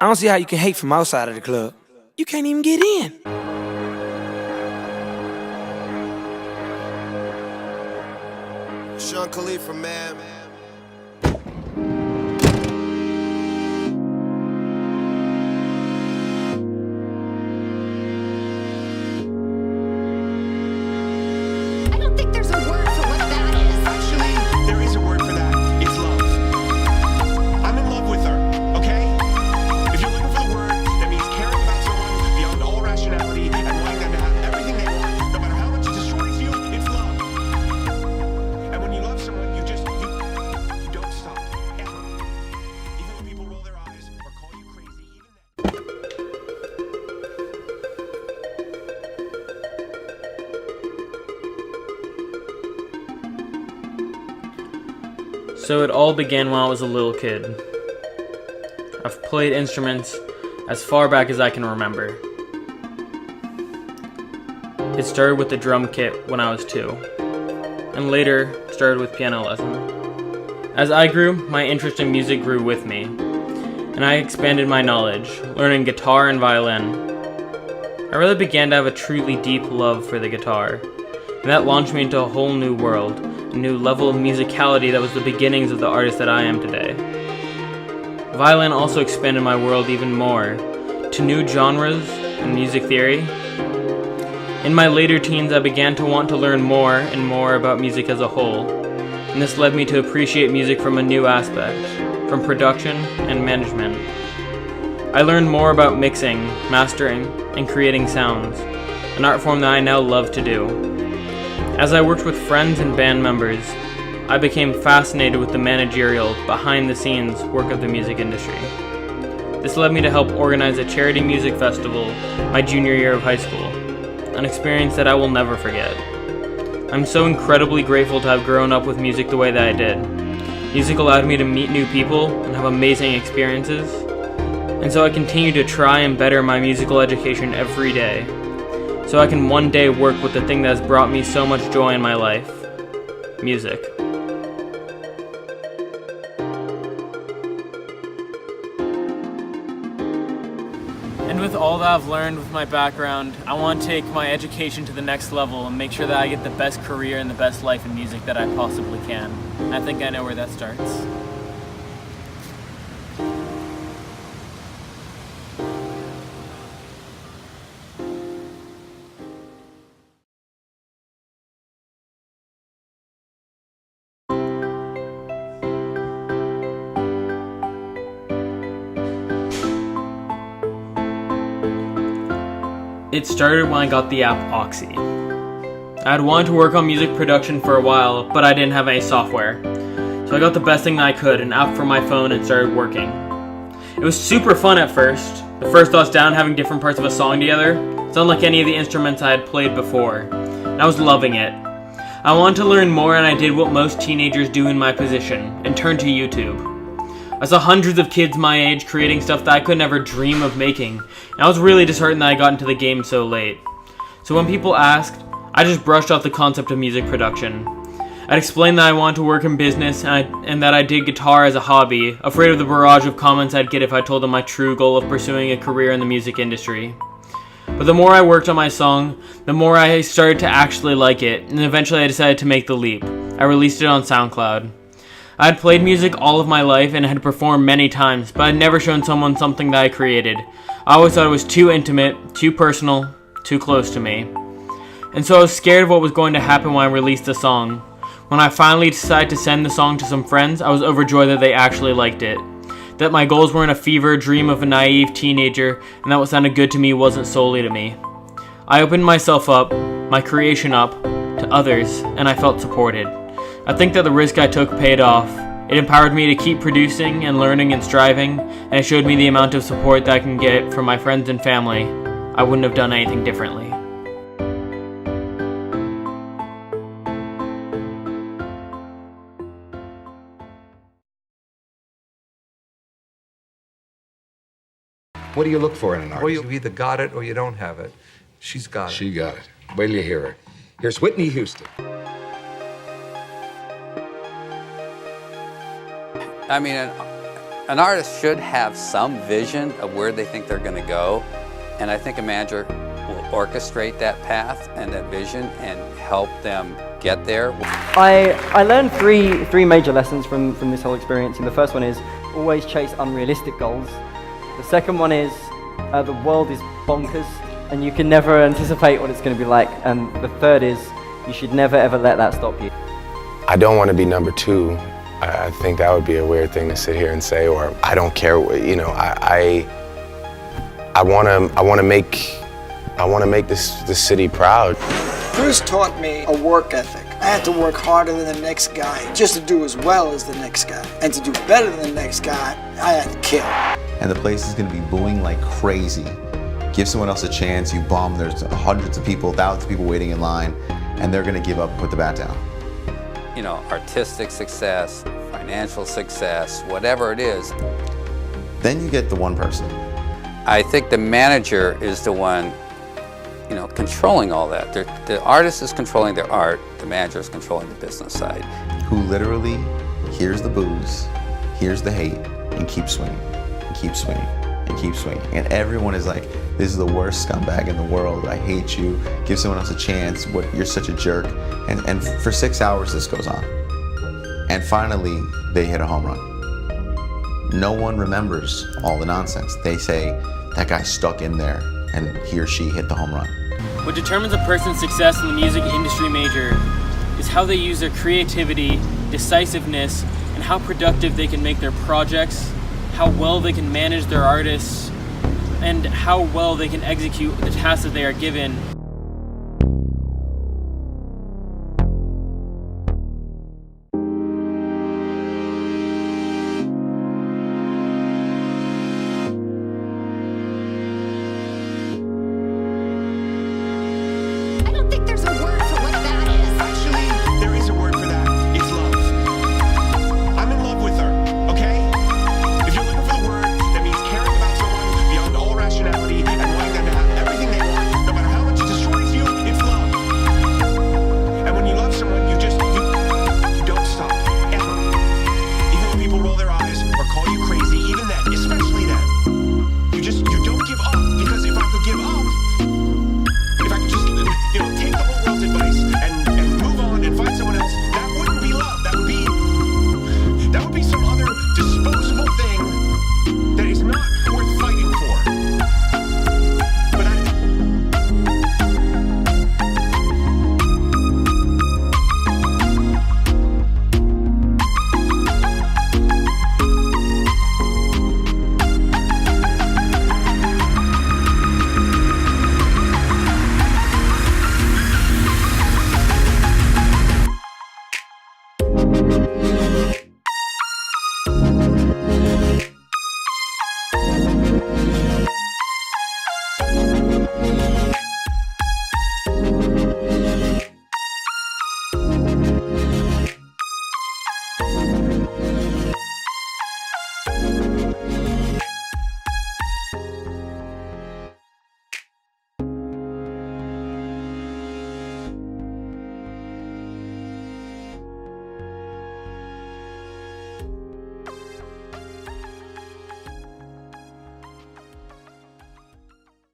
I don't see how you can hate from outside of the club. You can't even get in. Sean Khalifa, man. I don't think there's a word for what that is. Actually, there is a word for that. It's love. I'm in love with her, okay? If you're looking for the word, that means caring about someone beyond all rationality and wanting them to have everything they want, no matter how much it destroys you, it's love. And when you love someone, you don't stop, ever. Even when people roll their eyes or call you crazy, even then. So it all began when I was a little kid. I've played instruments as far back as I can remember. It started with the drum kit when I was 2, and later started with piano lesson. As I grew, my interest in music grew with me, and I expanded my knowledge, learning guitar and violin. I really began to have a truly deep love for the guitar, and that launched me into a whole new world, a new level of musicality that was the beginnings of the artist that I am today. Violin also expanded my world even more, to new genres and music theory. In my later teens, I began to want to learn more and more about music as a whole, and this led me to appreciate music from a new aspect, from production and management. I learned more about mixing, mastering, and creating sounds, an art form that I now love to do. As I worked with friends and band members, I became fascinated with the managerial, behind-the-scenes work of the music industry. This led me to help organize a charity music festival my junior year of high school, an experience that I will never forget. I'm so incredibly grateful to have grown up with music the way that I did. Music allowed me to meet new people and have amazing experiences, and so I continue to try and better my musical education every day, so I can one day work with the thing that has brought me so much joy in my life: music. And with all that I've learned with my background, I want to take my education to the next level and make sure that I get the best career and the best life in music that I possibly can. And I think I know where that starts. It started when I got the app Oxy. I had wanted to work on music production for a while, but I didn't have any software. So I got the best thing that I could, an app for my phone, and started working. It was super fun at first. The first thoughts down, having different parts of a song together. It's unlike any of the instruments I had played before. And I was loving it. I wanted to learn more, and I did what most teenagers do in my position, and turned to YouTube. I saw hundreds of kids my age creating stuff that I could never dream of making, and I was really disheartened that I got into the game so late. So when people asked, I just brushed off the concept of music production. I'd explained that I wanted to work in business and that I did guitar as a hobby, afraid of the barrage of comments I'd get if I told them my true goal of pursuing a career in the music industry. But the more I worked on my song, the more I started to actually like it, and eventually I decided to make the leap. I released it on SoundCloud. I had played music all of my life and had performed many times, but I'd never shown someone something that I created. I always thought it was too intimate, too personal, too close to me. And so I was scared of what was going to happen when I released the song. When I finally decided to send the song to some friends, I was overjoyed that they actually liked it. That my goals weren't a fever dream of a naive teenager, and that what sounded good to me wasn't solely to me. I opened myself up, my creation up, to others, and I felt supported. I think that the risk I took paid off. It empowered me to keep producing and learning and striving, and it showed me the amount of support that I can get from my friends and family. I wouldn't have done anything differently. What do you look for in an artist? Well, you either got it or you don't have it. She's got it. She got it. Wait till you hear her. Here's Whitney Houston. I mean, An artist should have some vision of where they think they're going to go, and I think a manager will orchestrate that path and that vision and help them get there. I learned three major lessons from this whole experience, and the first one is always chase unrealistic goals. The second one is the world is bonkers and you can never anticipate what it's going to be like, and the third is you should never ever let that stop you. I don't want to be number two. I think that would be a weird thing to sit here and say, or I don't care, you know, I want to make this city proud. Bruce taught me a work ethic. I had to work harder than the next guy just to do as well as the next guy. And to do better than the next guy, I had to kill. And the place is going to be booing like crazy. Give someone else a chance, you bomb, there's hundreds of people, thousands of people waiting in line, and they're going to give up and put the bat down. You know, artistic success, financial success, whatever it is. Then you get the one person. I think the manager is the one, you know, controlling all that. The artist is controlling their art, the manager is controlling the business side. Who literally hears the boos, hears the hate, and keeps swinging, and keeps swinging, and keeps swinging. And everyone is like, this is the worst scumbag in the world, I hate you, give someone else a chance, you're such a jerk. And for 6 hours this goes on. And finally, they hit a home run. No one remembers all the nonsense. They say, that guy stuck in there, and he or she hit the home run. What determines a person's success in the music industry major is how they use their creativity, decisiveness, and how productive they can make their projects, how well they can manage their artists, and how well they can execute the tasks that they are given